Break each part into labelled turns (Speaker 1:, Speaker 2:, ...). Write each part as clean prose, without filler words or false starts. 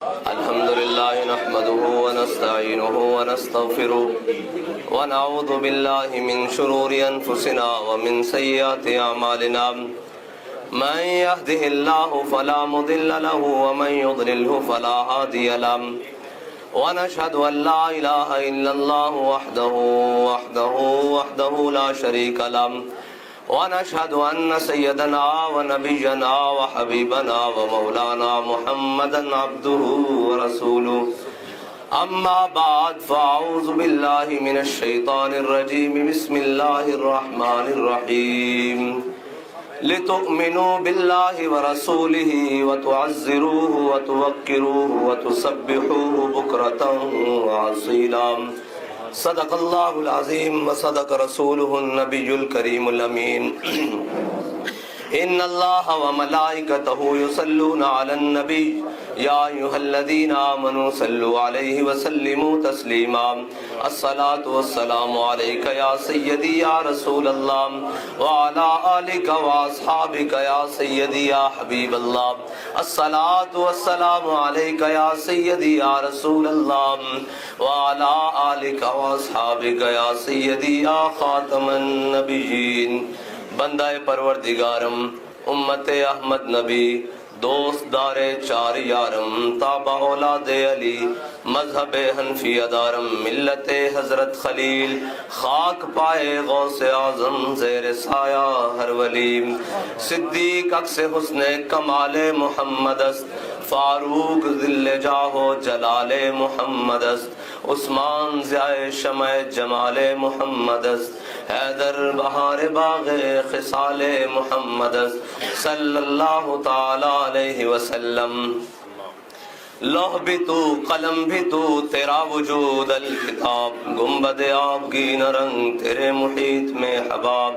Speaker 1: الحمد لله نحمده ونستعينه ونستغفره ونعوذ بالله من شرور أنفسنا ومن سيئات أعمالنا من يهده الله فلا مضل له ومن يضلله فلا هادي له ونشهد أن لا إله إلا الله وحده لا شريك له ونشهد أن سيدنا ونبينا وحبيبنا ومولانا محمدا عبده ورسوله أما بعد فأعوذ بالله من الشيطان الرجيم بسم الله الرحمن الرحيم لتؤمنوا بالله ورسوله وتعزروه وتوقروه وتسبحوه بكرة وأصيلا صدق الله العظيم وصدق رسوله النبي الكريم الأمين إن الله وملائكته يصلون على النبي يا أيها الذين آمنوا صلوا عليه وسلموا تسليما الصلاة والسلام عليك يا سيدي يا رسول الله وعلى آلك وأصحابك يا سيدي يا حبيب الله الصلاة والسلام عليك يا سيدي يا رسول الله وعلى آلك وأصحابك يا سيدي يا خاتم النبيين بندہ پروردگارم امت احمد نبی دوست دار چار یارم تابع اولاد علی مذہب حنفی دارم ملت حضرت خلیل خاک پائے غوث اعظم زیر سایہ ہر ولی صدیق عکس حسن کمال محمد است فاروق ذل جاہ و جلال محمد است عثمان ضیاء شمع جمال محمد است حیدر بہار باغ خصال محمد است صلی اللہ تعالی علیہ وسلم لوح بھی تو قلم بھی تو تیرا وجود الکتاب گنبد آب کی نرنگ تیرے محیط میں حباب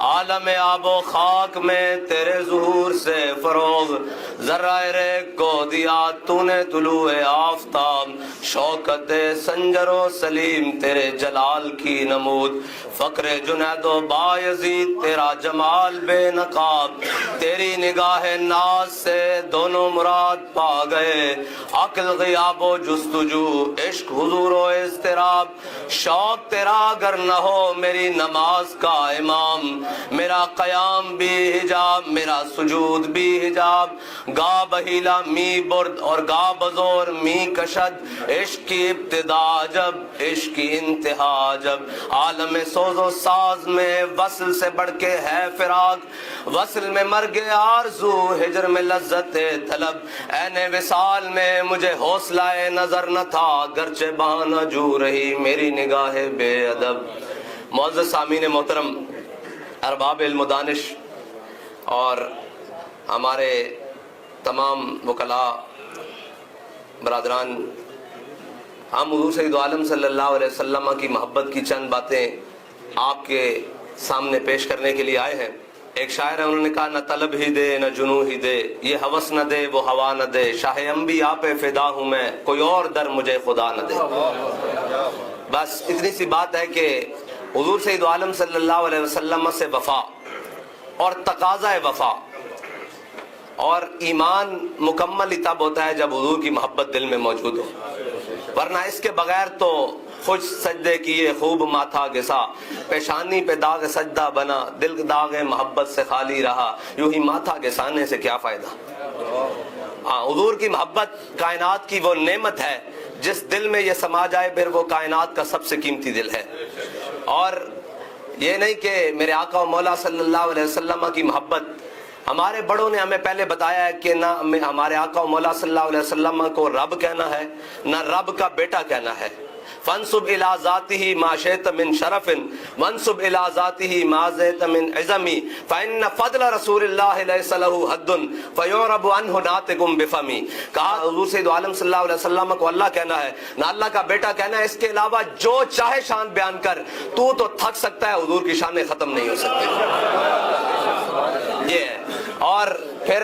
Speaker 1: عالم آب و خاک میں تیرے ظہور سے فروغ ذرائع ریگ کو دیا تو نے طلوع آفتاب شوکت سنجر و سلیم تیرے جلال کی نمود فقر جنید و بایزید تیرا جمال بے نقاب تیری نگاہ ناز سے دونوں مراد پا گئے عقل غیاب و جستجو عشق حضور و اضطراب شوق تیرا اگر نہ ہو میری نماز کا امام میرا قیام بھی حجاب میرا سجود بھی حجاب گا بہیلا می برد اور گا بزور می کشد عشق کی ابتدا جب عشق کی انتہا جب عالم سوز و ساز میں وصل سے بڑھ کے ہے فراق وصل میں مرگ آرزو ہجر میں لذت طلب عین وصال میں مجھے حوصلہ نظر نہ تھا گرچہ بہانہ جو رہی میری نگاہ بے ادب معزز سامعین محترم ارباب علم و دانش اور ہمارے تمام وکلاء برادران ہم حضور سید عالم صلی اللہ علیہ وسلم کی محبت کی چند باتیں آپ کے سامنے پیش کرنے کے لیے آئے ہیں ایک شاعر ہے انہوں نے کہا نہ طلب ہی دے نہ جنو ہی دے یہ ہوس نہ دے وہ ہوا نہ دے شاہ انبیاء پہ فدا ہوں میں کوئی اور در مجھے خدا نہ دے بس اتنی سی بات ہے کہ حضور سید عالم صلی اللہ علیہ وسلم سے وفا اور تقاضا وفا اور ایمان مکمل ہی تب ہوتا ہے جب حضور کی محبت دل میں موجود ہو ورنہ اس کے بغیر تو خوش سجدے کیے خوب ماتھا گسا پیشانی پہ داغ سجدہ بنا دل داغ محبت سے خالی رہا یوں ہی ماتھا گسانے سے کیا فائدہ حضور کی محبت کائنات کی وہ نعمت ہے جس دل میں یہ سما جائے پھر وہ کائنات کا سب سے قیمتی دل ہے اور یہ نہیں کہ میرے آقا و مولا صلی اللہ علیہ وسلم کی محبت ہمارے بڑوں نے ہمیں پہلے بتایا ہے کہ نہ ہمارے آقا و مولا صلی اللہ علیہ وسلم کو رب کہنا ہے نہ رب کا بیٹا کہنا ہے فانصب الى ذاته ما شئت من شرف وانصب الى ذاته ما زئت من عظم فان فضل رسول الله ليس له حد فيعرب عنه ناطق بفمي کہا حضور سید عالم صلی اللہ علیہ وسلم کو اللہ کہنا ہے نہ اللہ کا بیٹا کہنا ہے اس کے علاوہ جو چاہے شان بیان کر تو تھک سکتا ہے حضور کی شانیں ختم نہیں ہو سکتی یہ ہے اور پھر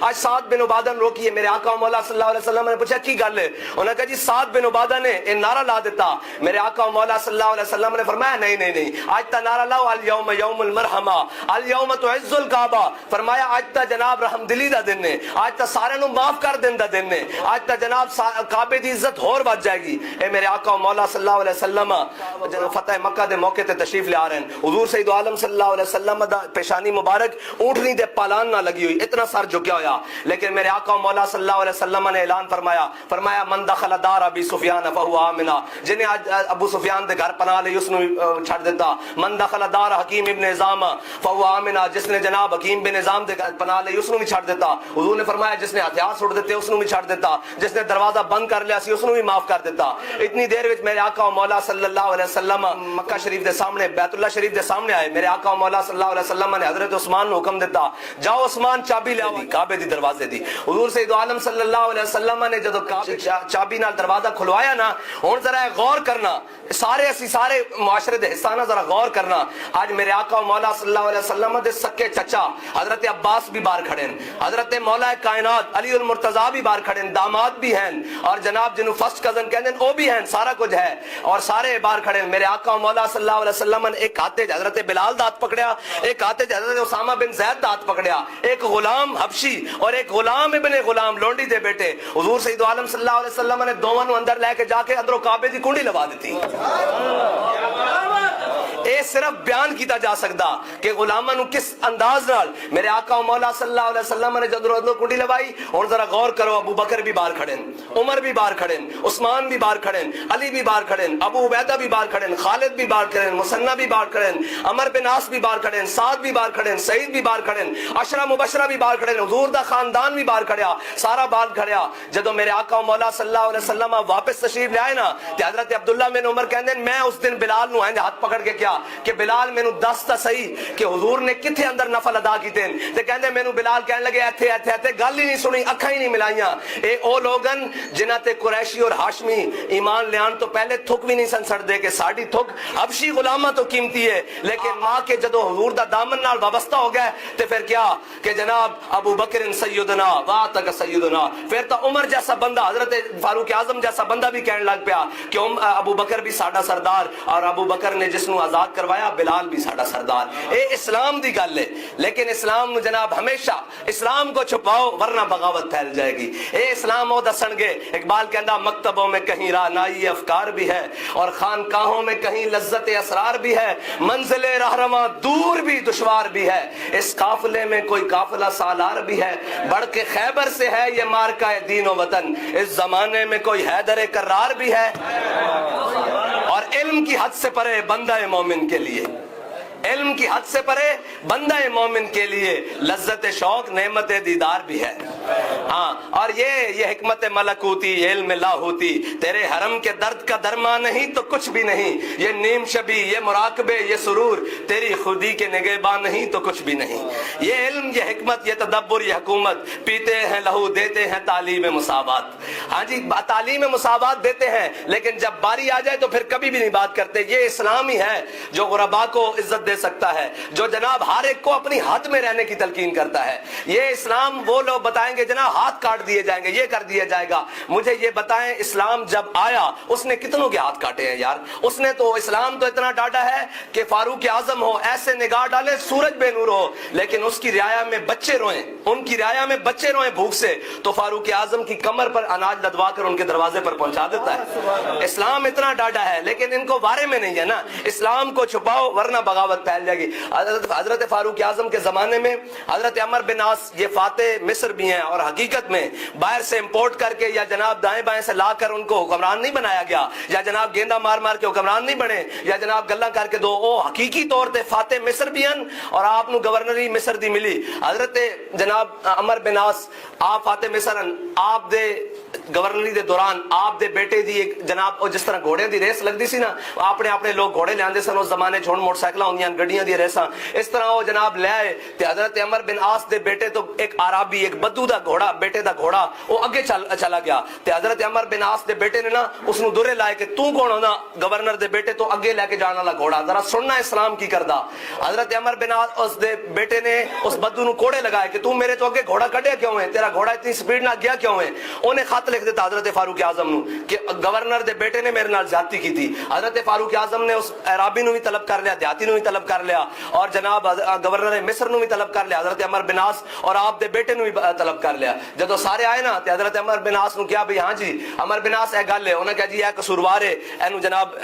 Speaker 1: آج سعد بن عبادہ نے روکی ہے. میرے آقا مولا صلی اللہ علیہ وسلم نے پوچھا کی گل ہے؟ انہوں نے کہا جی سعد بن عبادہ نے یہ نعرہ لا دیتا. میرے آقا مولا صلی اللہ علیہ وسلم نے فرمایا نہیں آج تا نعرہ لاؤ الیوم یوم المرحمہ الیوم تعز الکعبہ. فرمایا آج تا جناب رحم دلی دا دن ہے, آج تا سارے نو معاف کر دین دا دن ہے, آج تا جناب کعبے دی عزت ہور بچ جائے گی. اے میرے آقا مولا صلی اللہ علیہ وسلم فتح مکہ دے موقع تے تشریف لے آ رہے ہیں. حضور سید عالم صلی اللہ علیہ وسلم دا پیشانی مبارک اونٹنی دے پالان نہ لگی ہوئی, اتنا سر جھکیا ہویا. لیکن میرے آقا مولا صلی اللہ علیہ وسلم نے اعلان فرمایا من دخل دار ابی سفیان فهو آمن. جنہیں آج ابو سفیان دے گھر پناہ لئی اس نے چھڑ دیتا. من دخل دار حکیم ابن نظام فهو آمن. جس نے جناب حکیم بن نظام دے گھر پناہ لئی اس نے بھی چھڑ دیتا. حضور نے فرمایا جس نے ہتھیار سٹ دیتے اس نے بھی چھڑ دیتا, جس نے دروازہ بند کر لیا سی اس نے بھی معاف کر دیتا. اتنی دیر وچ میرے آقا مولا صلی اللہ علیہ وسلم مکہ شریف دے سامنے بیت اللہ شریف دے سامنے آئے. میرے آقا مولا صلی اللہ علیہ وسلم نے حضرت عثمان کو حکم دیتا جاؤ عثمان چابی لے آؤ کعبے دی دروازے دی. حضور سید عالم صلی اللہ علیہ وسلم نے جدو چابی نال دروازہ کھلوایا نا, ہن ذرا غور کرنا سارے معاشرے دے حصہ نا ذرا غور کرنا. آج میرے آقا مولا صلی اللہ علیہ وسلم دے سکے چچا حضرت عباس بھی باہر کھڑے ہیں, حضرت مولا کائنات علی المرتضیٰ بھی باہر کھڑے ہیں, داماد بھی ہیں, اور جناب جنہوں فرسٹ کزن کہتے ہیں وہ بھی ہیں, سارا کچھ ہے اور سارے باہر کھڑے ہیں. میرے آقا مولا صلی اللہ علیہ وسلم نے ایک ہاتھ حضرت بلال دات پکڑیا, ایک ہاتھ حضرت اسامہ بن زید دات پکڑیا, ایک غلام حبشی اور ایک غلام ابن غلام لونڈی دے بیٹے. حضور سید عالم صلی اللہ علیہ وسلم نے دونوں نو اندر لے کے جا کے اندروں کعبے دی کنڈی لوا دیتی. اے صرف بیان کیتا جا سکتا کہ غلاماں نو کس انداز نال میرے آقا مولا صلی اللہ علیہ وسلم نے جدوں اندر کنڈی لوائی. اور ذرا غور کرو, ابو بکر بھی باہر کھڑے ہیں, عمر بھی باہر کھڑے ہیں, عثمان بھی باہر کھڑے ہیں, علی بھی باہر کھڑے ہیں, ابو عبیدہ بھی باہر کھڑے ہیں, خالد بھی باہر کھڑے ہیں, مثنہ بھی باہر کھڑے ہیں, عمر بن عاص بھی باہر کھڑے ہیں, سعد بھی باہر کھڑے ہیں, سعید بھی باہر کھڑے ہیں, عشرہ مبشرہ بھی باہر کھڑے ہیں, حضور دا خاندان بھی باہر کھڑیا, سارا باہر کھڑیا. جدوں میرے آقا مولا صلی اللہ علیہ وسلم واپس تشریف لے آئے نا تے حضرت عبداللہ بن عمر کہندے ہیں میں اس دن بلال نو ہاتھ پکڑ کے کیا کہ بلال مینوں دس تا صحیح کہ حضور نے کتھے اندر نفل ادا کیتے ہیں. تے کہندے مینوں بلال کہن لگے ایتھے ایتھے ایتھے, گل ہی نہیں سنی, اکھاں ہی نہیں ملائیاں. اے او لوگن جنہاں تے قریشی اور ہاشمی ایمان لیان تو پہلے تھک بھی نہیں سن سڑ دے کہ ساڈی تھک حبشی غلاماں تو قیمتی ہے, لیکن ماں کے جدو حضور دا دامن نال وابستہ ہو گئے تے پھر کیا کہ جناب ابو بکر سیدنا واتک سیدنا, پھر تو عمر جیسا بندہ حضرت فاروق اعظم جیسا بندہ بھی کہنے لگ پیا کہ ابو بکر بھی ساڈا سردار, اور ابو بکر نے جس نو آزاد کروایا بلال بھی ساڈا سردار. اے اسلام دی گل ہے, لیکن اسلام نو جناب ہمیشہ اسلام کو چھپاؤ ورنہ بغاوت پھیل جائے گی. اے اسلام وہ دسن گے. اقبال کہندا مکتبوں میں کہیں رہنائی افکار بھی ہے اور خانقاہوں میں کہیں لذت اسرار بھی ہے, منزل رہنما دور بھی دشوار بھی ہے, اس قافلے میں کوئی قافلہ سالار بھی ہے, بڑھ کے خیبر سے ہے یہ مارکہ دین و وطن, اس زمانے میں کوئی حیدر کرار بھی ہے, اور علم کی حد سے پرے بندہ مومن کے لیے, علم کی حد سے پرے بندہ مومن کے لیے لذت شوق نعمت دیدار بھی ہے. ہاں, اور یہ حکمت ملکوتی, یہ علم لاہوتی, تیرے حرم کے درد کا درما نہیں تو کچھ بھی نہیں, یہ نیم شبی, یہ مراقبے, یہ سرور, تیری خودی کے نگہباں نہیں تو کچھ بھی نہیں. یہ علم, یہ حکمت, یہ تدبر, یہ حکومت, پیتے ہیں لہو دیتے ہیں تعلیم مساوات. ہاں جی, تعلیم مساوات دیتے ہیں, لیکن جب باری آ جائے تو پھر کبھی بھی نہیں بات کرتے. یہ اسلام ہی ہے جو غربا کو عزت دے سکتا ہے, جو جناب ہر ایک کو اپنی حد میں رہنے کی تلقین کرتا ہے. یہ اسلام وہ لوگ بتائیں گے جناب ہاتھ کاٹ دیے جائیں گے, یہ کر دیا جائے گا. مجھے یہ بتائیں اسلام جب آیا اس نے کتنوں کے ہاتھ کاٹے ہیں یار. اس نے تو اسلام تو اتنا ڈاٹا ہے کہ فاروق اعظم ہو ایسے نگاہ ڈالے سورج بے نور ہو, لیکن اس کی رعایا میں بچے روئیں, ان کی رعایا میں بچے روئیں بھوک سے, تو فاروق اعظم کی کمر پر اناج لدوا کر ان کے دروازے پر پہنچا دیتا ہے. اسلام اتنا ڈاٹا ہے, لیکن ان کو بارے میں نہیں ہے نا. اسلام کو چھپاؤ ورنہ بغاوت پھیل جائے گی. حضرت فاروق اعظم کے زمانے میں حضرت عمر بن عاص یہ فاتح مصر بھی ہیں, اور حقیقت میں باہر سے امپورٹ کر کے یا جناب دائیں بائیں سے لا کر ان کو حکمران نہیں بنایا گیا, یا جناب گیندا مار مار کے حکمران نہیں بنے, یا جناب گلا کر کے دو. او حقیقی طور تے فاتح مصر بھی ہیں, اور آپ نو گورنری مصر دی ملی. حضرت جناب عمر بن عاص آپ فاتح مصر, آپ دے گورنری دے دوران آپ دے بیٹے دی ایک جناب جس طرح گھوڑے دی ریس لگتی سی نا، اپنے لوگ گھوڑے لے آندے سن اس زمانے چھوڑ موٹر سائیکل ہوندیاں گڈیاں دی ریساں، اس طرح وہ جناب لے آئے تے حضرت عمر بن عاص دے بیٹے تو ایک عربی ایک بدو دا گھوڑا بیٹے دا گھوڑا وہ اگے چلا گیا تے حضرت عمر بن عاص دے بیٹے نے نا اس نو دورے لائے کہ تو کون ہونا گورنر دے بیٹے تو اگے لے کے جانا والا گھوڑا، ذرا سننا اسلام کی کردا۔ حضرت عمر بن عاص اس دے بیٹے نے اس بدو نو کوڑے لگائے کہ تو میرے تو اگے گھوڑا کڈیا کیوں ہے، تیرا گھوڑا اتنی سپیڈ نہ گیا کیوں ہے؟ انہیں خط لکھ دیتا حضرت فاروق اعظم نو کہ گورنر دے بیٹے نے میرے نال زیادتی کی تھی۔ حضرت فاروق اعظم نے اس عرابی نو بھی طلب کر لیا، دیہاتی نو بھی طلب کر لیا، اور جناب گورنر مصر نو بھی طلب کر لیا، حضرت عمر بن عاص اور آپ دے بیٹے نو بھی طلب کر لیا۔ جدو سارے آئے نا تے حضرت عمر بن عاص نو کیا بھئی ہاں جی عمر بن عاص اے گل ہے، انہاں کہا جی اے قصوروار ہے، اینو جناب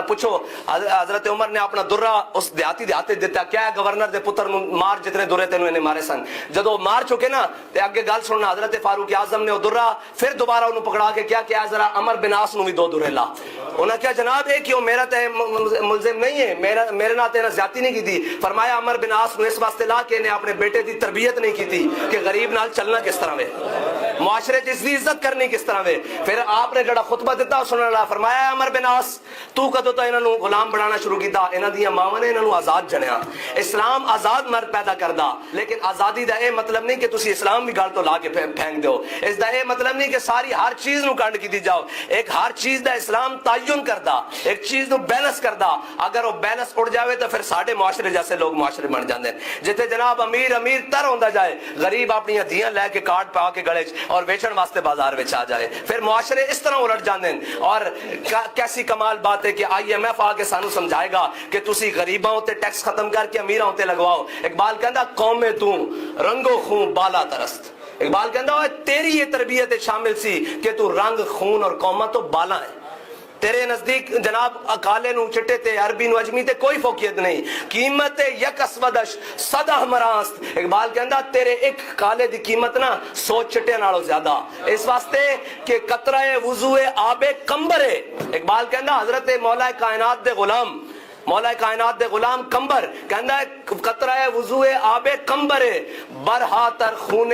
Speaker 1: پوچھو۔ حضرت عمر نے اپنا درہ اس دیہاتی دیتا، کیا گورنر دے پتر نو مار جتنے درے تینوں انہیں مارے سن۔ جدو مار چکے نا تے اگے گل سننا، حضرت فاروق اعظم نے وہ درہ پھر دوبارہ انہوں پکڑا کے کیا ذرا عمر بن عاص نو بھی دو درے لا۔ انہاں کیا جناب اے کیوں، میرا تے ملزم نہیں ہے، میرے نال تے زیادتی نہیں کی تھی۔ فرمایا عمر بن عاص نو اس واسطے لا کہ انہیں اپنے بیٹے دی تربیت نہیں کی تھی کہ غریب نال چلنا کس طرح وے، معاشرے جس دی عزت کرنی کس طرح وے۔ پھر آپ نے جڑا خطبہ دیتا سننے لا، فرمایا عمر بن عاص تو کدو تو انہاں نو غلام بنانا شروع کیتا، انہاں دیاں ماواں نے انہاں نو آزاد جنیا۔ اسلام آزاد مرد پیدا کردا، لیکن آزادی دا اے مطلب نہیں کہ تسی اسلام بھی گل تو لا کے پھینک دیو، اس دا اے مطلب نہیں کہ ساری ہر چیز نو کنڈ کیتی جاؤ۔ ایک ہر چیز دا اسلام تعین کردا، ایک چیز نو بیلنس کردا، اگر وہ بیلنس اڑ جاوے تو پھر ساڈے معاشرے جیسے لوگ معاشرے بن جاندے ہیں جتھے جناب امیر تر ہوندا جائے، غریب اپنی دھیاں لے کے کارڈ پا کے گلے اور ویچن واسطے بازار وچ آ جائے، پھر معاشرے اس طرح الٹ جاندے ہیں۔ اور کیسی کمال بات ہے کہ IMF آ کے سانو سمجھائے گا کہ تسی غریباں تے ٹیکس ختم کر کے امیراں تے لگواؤ۔ اقبال کہندا قوم تو رنگو خون بالا ترست، اقبال کہندا تیری یہ تربیت شامل سی کہ تو رنگ خون اور قوماں تو بالا ہے، تیرے نزدیک جناب کالے نو چٹے تے عربی نو اجمی تے کوئی فوقیت نہیں، قیمت یک اسودش صدہ مراست۔ اقبال کہندا تیرے ایک کالے دی قیمت نا 100 چٹے نالوں زیادہ، اس واسطے کہ قطرہ وضو آب کمبر ہے۔ اقبال کہندا حضرت مولا کائنات دے غلام کمبر کہندا ہے قطرہ وضو آب کمبر برہا تر خون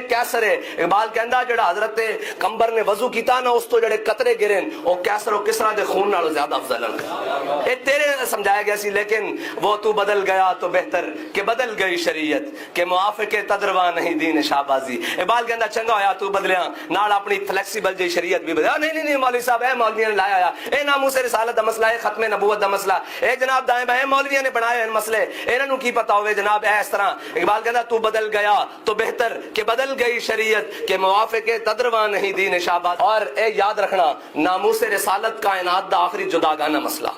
Speaker 1: کیسر۔ اقبال کہندا جڑا حضرت کمبر نے وضو کیتا نا اس تو جڑے قطرے گرن او کیسر و کسرا دے خون نالوں زیادہ افضل ہیں۔ اے تیرے سمجھایا گیا سی، لیکن وہ تو بدل گیا تو بہتر کہ بدل گئی شریعت کہ موافق تدروا نہیں دین شہبازی۔ اقبال کہندا چنگا ہویا تو بدلیا، نال اپنی فلیکسیبل جی شریعت بھی بدلیا۔ نہیں مولوی صاحب اے مولویاں نے لایا اے ناموس رسالت دا مسئلہ، اے ختم نبوت دا مسئلہ، اے جناب دائیں بائیں مولویوں نے بنائے ان مسئلے، انہاں نو کی پتا ہوئے جناب اے اس طرح۔ اقبال کہتا تو بدل گیا تو بہتر کہ بدل گئی شریعت کہ موافق تدروا نہیں دین شہباز۔ اور اے یاد رکھنا ناموس رسالت کائنات دا آخری جداگانہ مسئلہ۔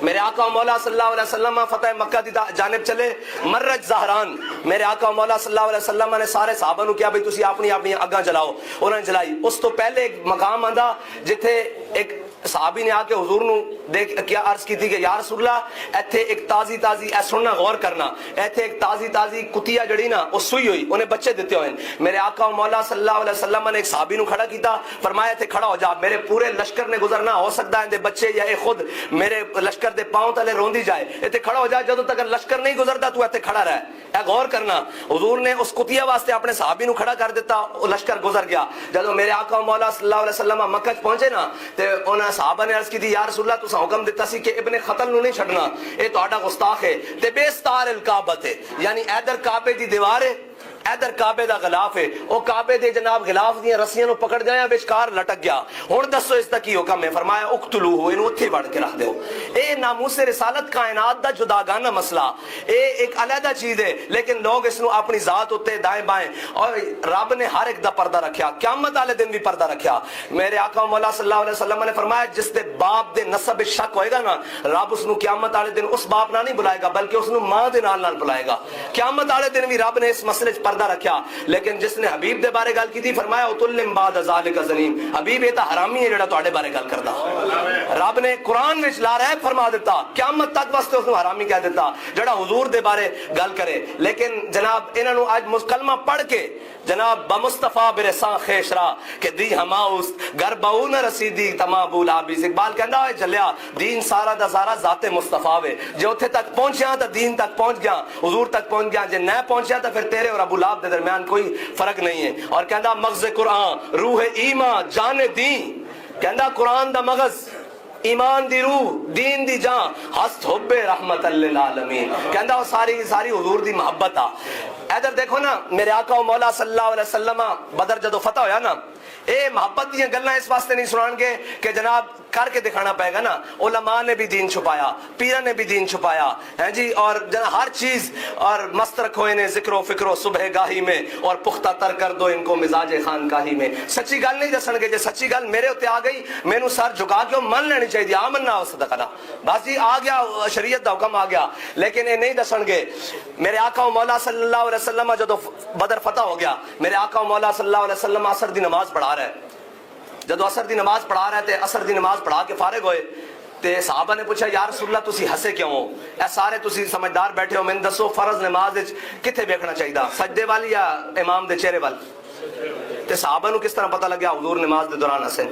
Speaker 1: میرے آقا مولا صلی اللہ علیہ وسلم فتح مکہ دی جانب چلے، مرج زہران، میرے آقا مولا صلی اللہ علیہ وسلم نے سارے صحابہ نو کیا بھئی تسی اپنی اگاں جلاؤ، انہوں نے جلائی۔ اس تو پہلے ایک مقام آندا جتھے ایک صحابی نے آ کے حضور نو دیکھ کیا عرض کی تھی کہ یا رسول اللہ ایتھے ایک تازی اے سننا غور کرنا، ایتھے ایک تازی کتیا جڑی نا وہ سوئی ہوئی، انہیں بچے دیتے ہوئے۔ میرے آقا مولا صلی اللہ علیہ وسلم نے ایک صحابی نو کھڑا کیتا، فرمایا ایتھے کھڑا ہو جا، میرے پورے لشکر نے گزرنا، ہو سکتا ہے دے بچے یا اے خود میرے لشکر دے پاؤں تلے روندی جائے، ایتھے کھڑا ہو جا، جدوں تک لشکر نہیں گزردا تو ایتھے کھڑا رہ۔ اے غور کرنا، حضور نے اس کتیا واسطے اپنے صحابی نو کھڑا کر دیتا، وہ لشکر گزر گیا۔ جدوں میرے آقا مولا صلی اللہ علیہ وسلم مکہ پہنچے نا تے انہاں صحابہ نے عرض کی یا رسول اللہ تساں حکم دیتا سی کہ ابن قتل نو نہیں چھڑنا، اے تہاڈا گستاخ ہے تے بیستار الکعبہ ہے، یعنی ادھر کعبے دی دیوار ہے ادھر کعبے دا غلاف ہے، او کعبے دے جناب غلاف دیاں رسیاں نو پکڑ جایا وچکار لٹک گیا، ہن دسو اس دا کی حکم ہے؟ فرمایا اقتلوہ، اینو اوتھے وڑ کے رکھ دیو۔ اے ناموس رسالت کائنات دا جداگانہ مسئلہ، اے ایک علیحدہ چیز ہے، لیکن لوگ اس نو اپنی ذات ہوتے دائیں بائیں، اور رب نے ہر ایک دا پردہ رکھیا، قیامت والے دن بھی پردہ رکھیا۔ میرے آقا مولا صلی اللہ علیہ وسلم نے فرمایا جس دے باپ دے نسب شک ہوئے گا نا، رب اس نو قیامت والے دن اس باپ نہ نہیں بلائے گا بلکہ اس نو ماں دے نال بلائے گا۔ قیامت والے دن بھی رب نے اس مسئلے پردہ رکھیا۔ لیکن جس نے حبیب دے بارے گل کی تھی فرمایا اتلم بعد ذالک زنیم، حبیب یہ تا حرامی ہے جڑا تواڈے بارے گل کردا۔ رب نے قرآن وچ لا رہے فرما دیتا، قیامت تک واسطے اس نو حرامی کہہ دیتا جڑا حضور دے بارے گل کرے۔ لیکن جناب انہاں نو اج کلمہ پڑھ کے جناب بمصطفیٰ برساں خیشرا کہ دی ہماؤس گرباؤ نہ رسیدی تمابول آبیز۔ اقبال کہندا ہے جلیا دین سارا دا سارا ذات مصطفیٰ وے، جو اتھے تک پہنچیا تا دین تک پہنچ گیا، حضور تک پہنچ گیا، جے نہ پہنچیا تا پھر تیرے اور ابو گلاب دے درمیان کوئی فرق نہیں ہے. اور کہندا مغز قرآن روح ایمان جان دین, کہندا قرآن دا مغز ایمان دی روح دین دی جان ہست حب رحمت للعالمین, کہندا وہ ساری حضور دی محبت آ. ادھر دیکھو نا میرے آقا و مولا صلی اللہ علیہ وسلم بدر جدو فتح ہویا نا, اے محبت دیاں گلاں اس واسطے نہیں سنان گے کہ جناب کر کے دکھانا پائے گا نا. علماء نے بھی دین چھپایا, پیرہ نے بھی دین چھپایا ہیں جی, اور ہر چیز اور مست رکھو انہیں ذکر و فکر و صبح گاہی میں, اور پختہ تر کر دو ان کو مزاج خانقاہی میں. سچی گل نہیں دسن گے, جے سچی گل میرے ہوتے آ گئی مینوں سر جھکا کے من لینی چاہیے, آمنا و صدقنا, بس جی آ گیا شریعت دا حکم آ گیا. لیکن یہ نہیں دسن گے. میرے آقا و مولا صلی اللہ علیہ وسلم جدو بدر فتح ہو گیا, میرے آقا و مولا صلی اللہ علیہ وسلم عصر دی نماز پڑھا رہے. جدو عصر دی نماز پڑھا رہے تھے, عصر دی نماز پڑھا کے فارغ ہوئے تے صحابہ نے پوچھا یا رسول اللہ تسی ہسے کیوں ہو, اے سارے تسی سمجھدار بیٹھے ہو, میں دسو فرض نماز وچ کتھے ویکھنا چاہیے, سجدے والی یا امام دے چہرے وال؟ تے صحابہ نو کس طرح پتہ لگیا حضور نماز دے دوران ہسے؟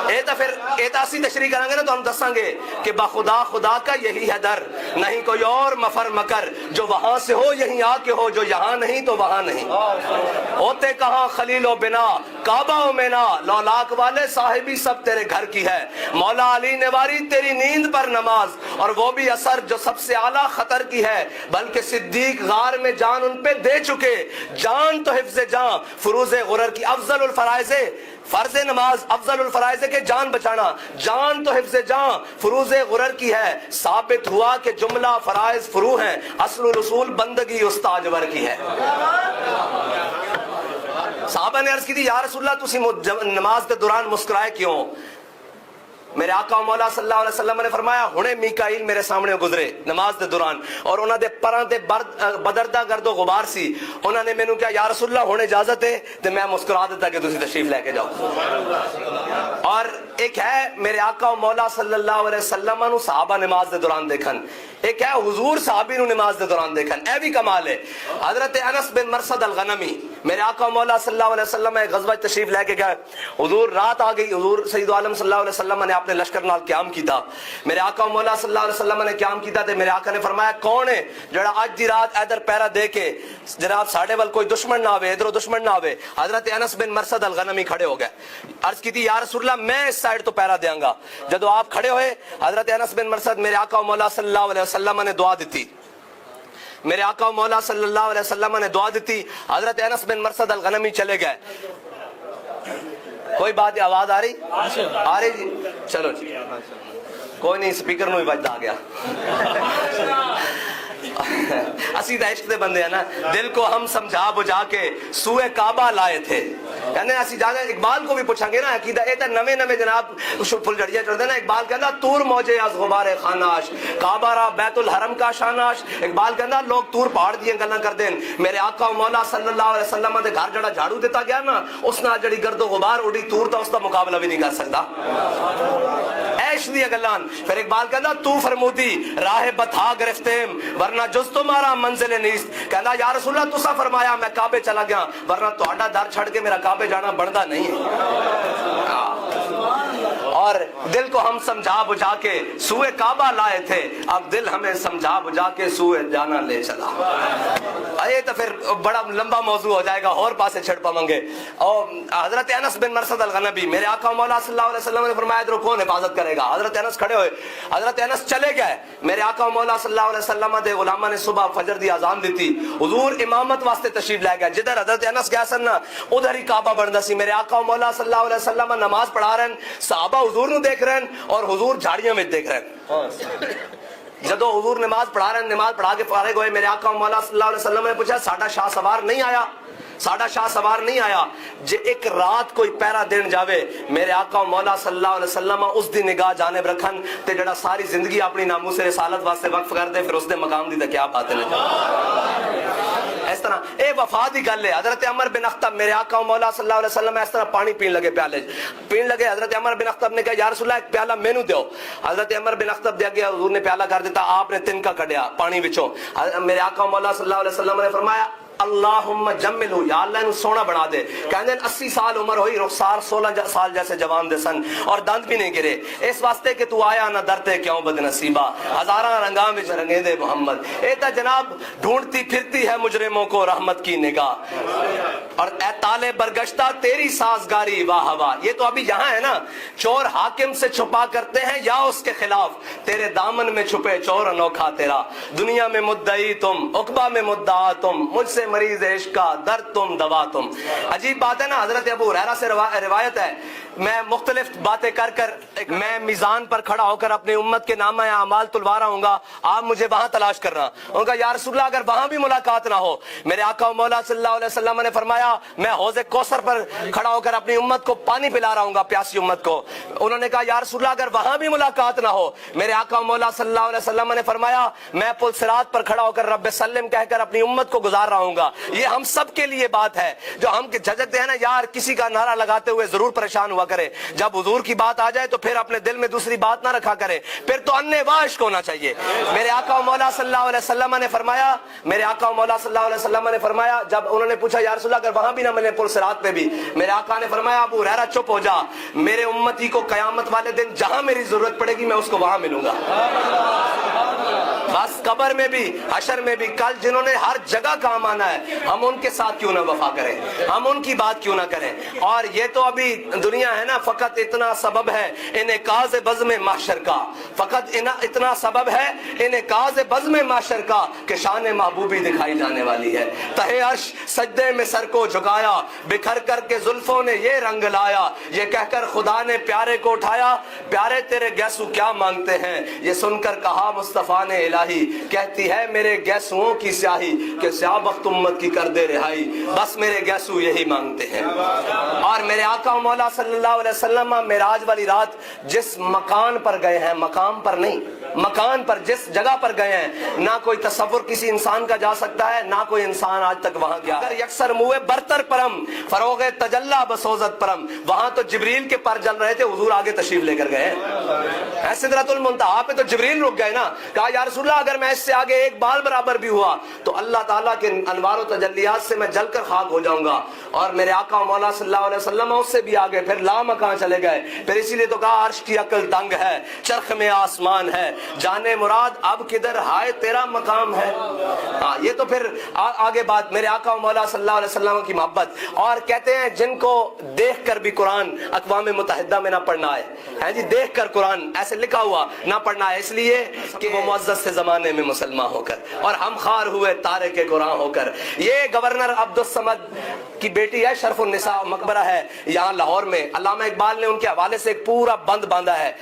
Speaker 1: اے تا اسی تشریح کریں گے نا تو ہم دساں گے کہ بخدا خدا کا یہی ہے در, نہیں کوئی اور مفر مکر, جو وہاں سے ہو یہیں آ کے ہو, جو یہاں نہیں تو وہاں نہیں. ہوتے کہاں خلیل و بنا کعبہ و مینا, لولاک والے صاحبی سب تیرے گھر کی ہے. مولا علی نے واری تیری نیند پر نماز, اور وہ بھی اثر جو سب سے اعلیٰ خطر کی ہے, بلکہ صدیق غار میں جان ان پہ دے چکے. جان تو حفظ جان فروز غرر کی, افضل الفرائض فرض نماز افضل الفرائض کے جان بچانا, جان تو حفظ جان فروز غرر کی ہے. ثابت ہوا کہ جملہ فرائض فرو ہیں, اصل رسول بندگی استاجور کی ہے. صحابہ نے عرض کی تھی یا رسول اللہ تسی نماز کے دوران مسکرائے کیوں؟ میرے آقا و مولا صلی اللہ علیہ وسلم نے فرمایا ہونے میکائیل میرے سامنے گزرے نماز دے دوران, اور انہاں دے پراں تے بدردہ گرد و غبار سی. انہاں نے مینوں کہا یا رسول اللہ ہونے اجازت ہے, تے میں مسکرا دیتا کہ تسی تشریف لے کے جاؤ. اور ایک ہے میرے آقا و مولا صلی اللہ علیہ وسلم نو صحابہ نماز دے دوران دیکھن, ایک ہے حضور صحابی نو نماز دے دوران دیکھن, اے بھی کمال ہے. حضرت انس بن مرثد الغنمی میرے آقا و مولا صلی اللہ علیہ وسلم ایک غزوہ تشریف لے کے گئے. حضور رات آ گئی, حضور سید عالم صلی اللہ علیہ وسلم نے اپنے لشکر نال قیام کیتا. میرے آقا و مولا صلی اللہ علیہ وسلم نے قیام کیتا تے میرے آقا نے فرمایا کون ہے جڑا اج دی رات ادھر پہرا دے کے جناب ساڈے ول کوئی دشمن نہ آوے, ادھروں دشمن نہ آوے. حضرت انس بن مرثد الغنمی کھڑے ہو گئے, عرض کی تھی یا رسول اللہ میں اس سائیڈ تو پہرا دیاں گا. جدو آپ کھڑے ہوئے حضرت انس بن مرثد میرے آقا و مولا صلی اللہ علیہ وسلم نے دعا دیتی, میرے آقا و مولا صلی اللہ علیہ وسلم نے دعا دیتی. حضرت انس بن مرثد الغنمی چلے گئے. کوئی بات آواز آ رہی جی؟ چلو جی کوئی نہیں, سپیکر نو ہی بجدا آ گیا. اسی دا عشق دے بندے ہیں نا, دل کو ہم سمجھا بجھا کے سوئے کعبہ لائے تھے. یعنی اسی جانے اقبال کو بھی پوچھیں گے نا عقیدہ اے تے نوے نوے جناب پھل جڑیاں چڑھتے نا. اقبال کہندا تور موجے از غبار خاناش کعبہ را بیت الحرم کا شاناش. اقبال کہندا لوگ تور پہاڑ دیاں گلاں کردے ہیں, میرے آقا و مولا صلی اللہ علیہ وسلم دے گھر جڑا جھاڑو دیتا گیا نا اس نال جڑی گرد و غبار اڑی تور تا اس دا مقابلہ بھی نہیں کر سکدا. عیش دی گلاں. پھر اقبال کہندا تو فرمودی راہ بتا گرفتیم ورنہ جز تمہارا منزل نیست. کہندا یا رسول اللہ تسا فرمایا میں کعبے چلا گیا, ورنہ تہاڈا در چھڑ کے میرا کعبے جانا بندا نہیں ہے. اور دل کو ہم سمجھا بجھا کے سوئے کعبہ لائے تھے, اب دل ہمیں سمجھا بجھا کے سوئے جانا لے چلا. یہ تو پھر بڑا لمبا موضوع ہو جائے گا, اور پاسے چھڑ پاؤں گے. اور حضرت انس بن مرثد الغنبی میرے آقا و مولا صلی اللہ علیہ وسلم نے فرمایا ادھر کون حفاظت کرے گا؟ حضرت انس کھڑے ہوئے, حضرت انس چلے گئے. میرے آقا و مولا صلی اللہ علیہ وسلم دے غلامہ نے صبح فجر دی اذان دیتی, حضور امامت واسطے تشریف لے گئے. جدھر حضرت انس گیا سن ادھر ہی کعبہ بندا سی. میرے آقا و مولا صلی اللہ علیہ وسلم نماز پڑھا رہے ہیں, صحابہ حضور نو دیکھ رہے ہیں اور حضور جھاڑیاں میں دیکھ رہے ہیں. جدو حضور نماز پڑھا رہے ہیں, نماز پڑھا کے فارغ ہوئے, میرے آقا و مولا صلی اللہ علیہ وسلم نے پوچھا ساڈا شاہ سوار نہیں آیا؟ ساڈا شاہ سوار نہیں آیا. جے ایک رات کوئی پیرا دین جاوے, میرے آقا و مولا صلی اللہ علیہ وسلم اس دی نگاہ جانب رکھن تے جڑا ساری زندگی اپنی ناموس رسالت واسطے وقف کر دے, پھر اس دے مقام دی تے کیا بات ہے. اس طرح اے وفا دی گل ہے. حضرت عمر بن اخطب میرے آقا و مولا صلی اللہ علیہ وسلم اس طرح پانی پین لگے, پیالے پین لگے. حضرت عمر بن اخطب نے کہا یا رسول اللہ ایک پیالہ مینوں دیو. حضرت عمر بن اخطب دے گیا, حضور نے پیالہ کر دیتا, آپ نے تنکا کڈیا پانی وچوں. میرے آقا و مولا صلی اللہ علیہ وسلم نے فرمایا اللہم جملو، یا اللہ انہوں سونا بنا دے. کہنے 80 سال عمر ہوئی، رخسار 16 سال جیسے جوان دے سن اور دند بھی نہیں گرے. اس واسطے کہ تو آیا نہ درتے کیوں بد نصیبہ، ہزاراں رنگاں وچ رنگے دے محمد. اے تا جناب ڈھونڈتی پھرتی ہے مجرموں کو رحمت کی نگاہ. اور اے تالے برگشتہ تیری سازگاری واہ واہ. یہ تو ابھی یہاں ہے نا، چور حاکم سے چھپا کرتے ہیں یا اس کے خلاف، تیرے دامن میں چھپے چور انوکھا تیرا. دنیا میں مدعی تم، عقبہ میں مدعا تم، مجھ سے مریض عشق کا درد تم دوا تم. عجیب بات ہے نا، حضرت ابو ہریرہ سے روایت ہے، میں مختلف باتیں کر میں میزان پر کھڑا ہو کر اپنی امت کے نامہ اعمال تلوا رہا ہوں گا، آپ مجھے وہاں تلاش کرنا. ان کا یا رسول اللہ اگر وہاں بھی ملاقات نہ ہو، میرے آقا و مولا صلی اللہ علیہ وسلم نے فرمایا میں حوض کوثر پر کھڑا ہو کر اپنی امت کو پانی پلا رہا ہوں گا، پیاسی امت کو. انہوں نے کہا یا رسول اللہ اگر وہاں بھی ملاقات نہ ہو، میرے آقا و مولا صلی اللہ علیہ وسلم نے فرمایا میں پل صراط پر کھڑا ہو کر رب سلم کہہ کر اپنی امت کو گزار رہا ہوں گا. یہ ہم سب کے لیے بات ہے. جو ہم جھجکتے ہیں نا یار کسی کا نعرہ لگاتے ہوئے ضرور پریشان ہوا کرے، جب حضور کی بات آ جائے تو پھر اپنے دل میں دوسری بات نہ رکھا کرے، پھر تو انے عشق ہونا چاہیے. میرے آقا و مولا صلی اللہ علیہ وسلم نے فرمایا، میرے آقا و مولا صلی اللہ علیہ وسلم نے فرمایا، جب انہوں نے پوچھا یا رسول اللہ اگر وہاں بھی نہ ملے پل صراط پہ بھی، میرے آقا نے فرمایا ابو ہریرہ چپ ہو جا، میرے امتی کو قیامت والے دن جہاں میری ضرورت پڑے گی میں اس کو وہاں ملوں گا. بس قبر میں بھی، حشر میں بھی، کل جنہوں نے ہر جگہ کام آنا ہے ہم ان کے ساتھ کیوں نہ وفا کریں، ہم ان کی بات کیوں نہ کریں. اور یہ تو ابھی دنیا ہے نا، فقط اتنا سبب ہے انعکاس بزم محشر کا، فقط اتنا سبب ہے انعکاس بزم محشر کا کہ شان محبوبی دکھائی جانے والی ہے. تہے عرش سجدے میں سر کو جھکایا، بکھر کر کے زلفوں نے یہ رنگ لایا، یہ کہہ کر خدا نے پیارے کو اٹھایا، پیارے تیرے گیسو کیا مانگتے ہیں. یہ سن کر کہا مصطفیٰ نے الہی، کہتی ہے میرے گیسوؤں کی سیاہی کہ سیاہ بخت امت کی کر دے رہائی، بس میرے گیسو یہی مانگتے ہیں. اور میرے آقا و مولا صلی اللہ علیہ وسلم معراج والی رات جس مکان پر گئے ہیں، مقام پر نہیں، مکان پر، جس جگہ پر گئے ہیں، نہ کوئی تصور کسی انسان کا جا سکتا ہے، نہ کوئی انسان آج تک وہاں گیا. اگر یکسر موے برتر پرم فروغ تجلا بسوزت پرم، وہاں تو جبریل کے پر جل رہے تھے، حضور آگے تشریف لے کر گئے. سدرۃ المنتہا پہ تو جبریل رک گئے نا. کہا یا رسول اللہ اگر میں اس سے آگے ایک بال برابر بھی ہوا تو اللہ تعالیٰ کے انوار و تجلیات سے میں جل کر خاک ہو جاؤں گا. اور میرے آقا و مولا صلی اللہ علیہ وسلم اس سے بھی آگے پھر لامکاں چلے گئے. پھر اسی لیے تو کہا عرش کی عقل تنگ ہے، چرخ میں آسمان ہے، جانے مراد اب کدھر ہائے تیرا مقام ہے. ہاں یہ تو پھر آگے بات. میرے آقا و مولا صلی اللہ علیہ وسلم کی محبت. اور کہتے ہیں جن کو دیکھ کر بھی قرآن اقوام متحدہ میں نہ پڑھنا ہے جی، دیکھ کر قرآن ایسے لکھا ہوا نہ پڑھنا ہے، اس لیے کہ وہ معزز سے زمانے میں مسلمان ہو کر اور ہم خار ہوئے تارک قرآن ہو کر. یہ گورنر عبد الصمد کی بیٹی ہے، شرف النساء مقبرہ ہے یہاں لاہور میں. علامہ اقبال نے ان کے حوالے سے ایک پورا بند باندھا ہے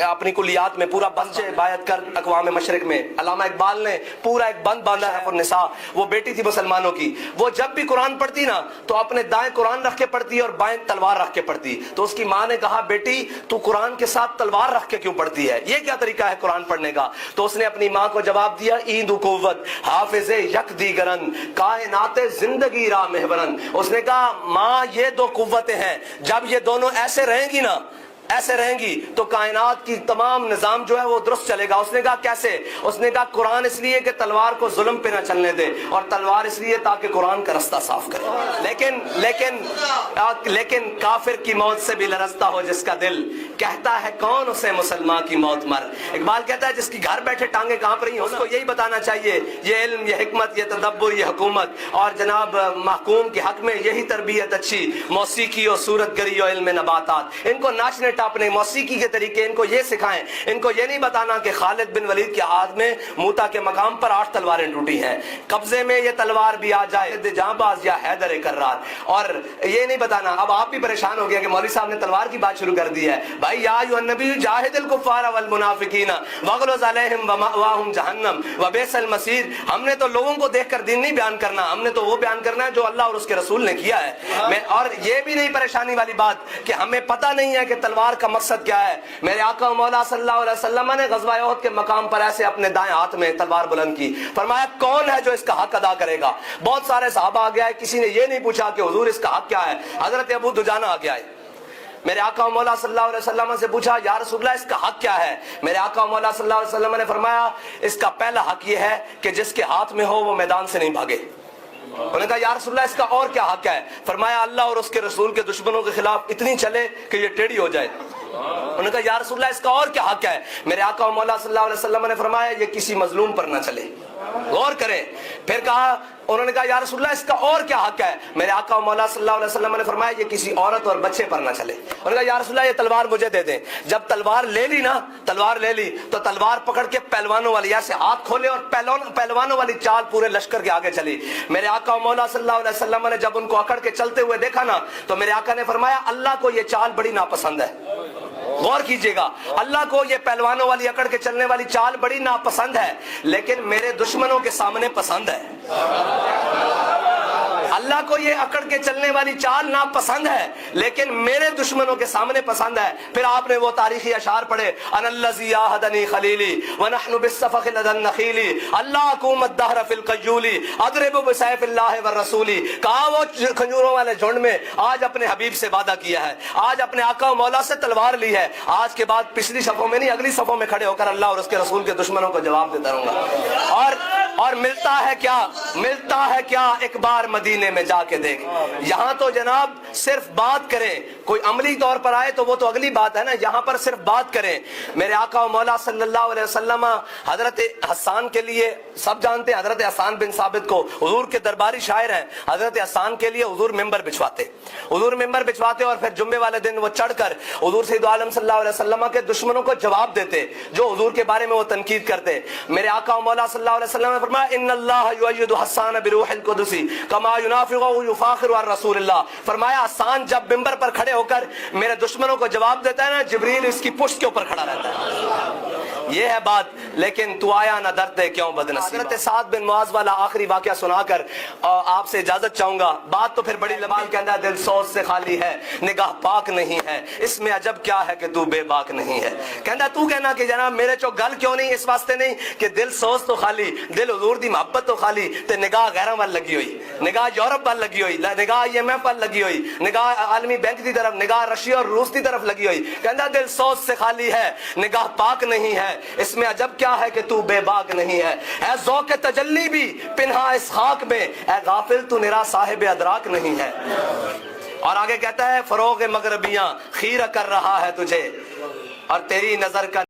Speaker 1: اپنی کلیات میں، پورا بند بیعت کر اقوام مشرق میں. علامہ اقبال نے پورا ایک بند باندھا ہے. النساء وہ بیٹی تھی مسلمانوں کی، وہ جب بھی قرآن پڑھتی نا تو اپنے دائیں قرآن رکھ کے پڑھتی اور بائیں تلوار رکھ کے پڑھتی. تو اس کی ماں نے کہا بیٹی تو قرآن کے ساتھ تلوار رکھ کے کیوں پڑھتی ہے، یہ کیا طریقہ ہے قرآن پڑھنے کا؟ تو اس نے اپنی ماں کو جواب دیا ایندو قوت حافظ یک دیگرن کائنات زندگی راہ محورن. اس نے کہا ماں یہ دو قوتیں ہیں، جب یہ دونوں ایسے رہیں گی نا، ایسے رہیں گی تو کائنات کی تمام نظام جو ہے وہ درست چلے گا. اس نے کہا کیسے؟ اس نے کہا قرآن اس لیے کہ تلوار کو ظلم پہ نہ چلنے دے، اور تلوار اس لیے تاکہ قرآن کا رستہ صاف کرے. لیکن کافر کی موت سے بھی لرزتا ہو جس کا دل، کہتا ہے کون اسے مسلمان کی موت مر. اقبال کہتا ہے جس کی گھر بیٹھے ٹانگیں کانپ رہی ہیں اس کو یہی بتانا چاہیے یہ علم، یہ حکمت، یہ تدبر، یہ حکومت. اور جناب محکوم کے حق میں یہی تربیت اچھی، موسیقی و صورت گری و علم نباتات. ان کو ناچنے اپنے موسیقی کے طریقے ان کو یہ سکھائیں. ان کو یہ نہیں بتانا کہ خالد بن ولید کے ہاتھ میں موتا کے مقام پر 8 تلواریں ٹوٹی ہیں، قبضے میں یہ تلوار بھی آ جائے جہاں باز یا حیدر کرار. اور یہ نہیں بتانا. اب آپ بھی پریشان ہو گیا کہ مولوی صاحب نے تلوار کی بات شروع کر دی ہے. بھائی یا ایھا النبی جاہد الکفار والمنافقین واغلظ علیہم ومأواہم جہنم وبئس المصیر. ہم نے تو لوگوں کو دیکھ کر دین نہیں بیان کرنا، ہم نے تو وہ بیان کرنا ہے جو اللہ اور اس کے رسول نے کیا ہے. اور یہ بھی نہیں پریشانی والی بات کہ ہمیں پتہ نہیں ہے کہ تلوار کا مقصد کیا ہے. میرے آقا و مولا صلی اللہ علیہ وسلم نے غزوہ احد کے مقام پر ایسے اپنے دائیں ہاتھ میں تلوار بلند کی، فرمایا کون ہے جو اس کا حق ادا کرے گا. بہت سارے صحابہ آ گیا ہے، کسی نے یہ نہیں پوچھا کہ حضور اس کا حق کیا ہے. حضرت ابو دجانہ آ گیا ہے، میرے آقا و مولا صلی اللہ علیہ وسلم سے پوچھا یا رسول اللہ اس کا حق کیا ہے. میرے آقا و مولا صلی اللہ علیہ وسلم نے فرمایا اس کا پہلا حق یہ ہے کہ جس کے ہاتھ میں ہو وہ میدان سے نہیں بھاگے. انہوں نے کہا یا رسول اللہ اس کا اور کیا حق ہے؟ فرمایا اللہ اور اس کے رسول کے دشمنوں کے خلاف اتنی چلے کہ یہ ٹیڑھی ہو جائے۔ انہوں نے کہا یا رسول اللہ اس کا اور کیا حق ہے؟ میرے آقا و مولا صلی اللہ علیہ وسلم نے فرمایا یہ کسی مظلوم پر نہ چلے۔ غور کریں، پھر کہا، انہوں نے کہا یا رسول اللہ اس کا اور کیا حق ہے؟ میرے آقا و مولا صلی اللہ علیہ وسلم نے فرمایا یہ کسی عورت اور بچے پر نہ چلے۔ انہوں نے کہا یا رسول اللہ یہ تلوار مجھے دے دیں۔ جب تلوار لے لی نا، تلوار لے لی تو تلوار پکڑ کے پہلوانوں والی ایسے ہاتھ کھولے اور پہلوانوں والی چال پورے لشکر کے آگے چلی۔ میرے آقا و مولا صلی اللہ علیہ وسلم نے جب ان کو اکڑ کے چلتے ہوئے دیکھا نا تو میرے آقا نے فرمایا اللہ کو یہ چال بڑی ناپسند ہے۔ غور کیجئے گا، اللہ کو یہ پہلوانوں والی اکڑ کے چلنے والی چال بڑی ناپسند ہے، لیکن میرے دشمنوں کے سامنے پسند ہے۔ اللہ کو یہ اکڑ کے چلنے والی چال ناپسند ہے لیکن میرے دشمنوں کے سامنے پسند ہے۔ پھر آپ نے وہ تاریخی اشعار پڑھے، انا الذی عاہدنی خلیلی ونحن بالصفخ لدى النخیل اللہ اقوم الدہر فی القیول اضرب بسیف اللہ والرسول۔ کہا وہ کھجوروں والے جھنڈ میں آج اپنے حبیب سے وعدہ کیا ہے، آج اپنے آقا و مولا سے تلوار لی ہے، آج کے بعد پچھلی صفوں میں نہیں اگلی صفوں میں کھڑے ہو کر اللہ اور اس کے رسول کے دشمنوں کو جواب دیتا رہوں گا۔ اور ملتا ہے کیا؟ ملتا ہے کیا؟ ایک بار مدینے میں جا کے دیکھ۔ یہاں تو جناب صرف بات کریں، کوئی عملی طور پر آئے تو وہ تو اگلی بات ہے نا، یہاں پر صرف بات کریں۔ میرے آقا و مولا صلی اللہ علیہ وسلم حضرت حسان کے لیے، سب جانتے ہیں حضرت حسان بن ثابت کو، حضور کے درباری شاعر ہیں، حضرت حسان کے لیے حضور ممبر بچھواتے، حضور ممبر بچھواتے اور پھر جمعے والے دن وہ چڑھ کر حضور سید عالم صلی اللہ علیہ وسلم کے دشمنوں کو جواب دیتے جو حضور کے بارے میں وہ تنقید کرتے۔ میرے آقا و مولا صلی اللہ علیہ وسلم نے فرمایا ان اللہ یؤید حسان بروح القدس کما ینافق یفاخر عن رسول اللہ۔ فرمایا حسان جب ممبر پر کھڑے ہو کر میرے دشمنوں کو جواب دیتا ہے نا، جبریل اس کی پشت کے اوپر کھڑا رہتا ہے۔ یہ ہے بات، لیکن تو آیا نہ ڈرتے کیوں بدنصیب۔ حضرت سعد بن معاذ والا آخری واقعہ سنا کر آپ سے اجازت چاہوں گا، بات تو پھر بڑی لمبی، کہتا ہے دل سوز سے خالی ہے نگاہ پاک نہیں ہے، اس میں عجب کیا ہے کہ تو بے باک نہیں ہے۔ کہتا تو کہنا کہ جناب میرے چو گل کیوں نہیں، اس واسطے نہیں کہ دل سوز تو خالی، دل حضور دی محبت تو خالی تے نگاہ غیراں وال لگی ہوئی، نگاہ یورپ وال لگی ہوئی، نگاہ IMF وال لگی ہوئی، نگاہ عالمی بینک دی طرف، نگاہ رشیا اور روس دی طرف لگی ہوئی۔ کہتا دل سوز سے خالی ہے نگاہ پاک نہیں ہے، اس میں عجب کیا ہے کہ تو بے باک نہیں ہے۔ اے ذوق تجلی بھی پنہا اس خاک میں، اے غافل تو نرا صاحب ادراک نہیں ہے۔ اور آگے کہتا ہے فروغ مغربیاں خیرہ کر رہا ہے تجھے اور تیری نظر کا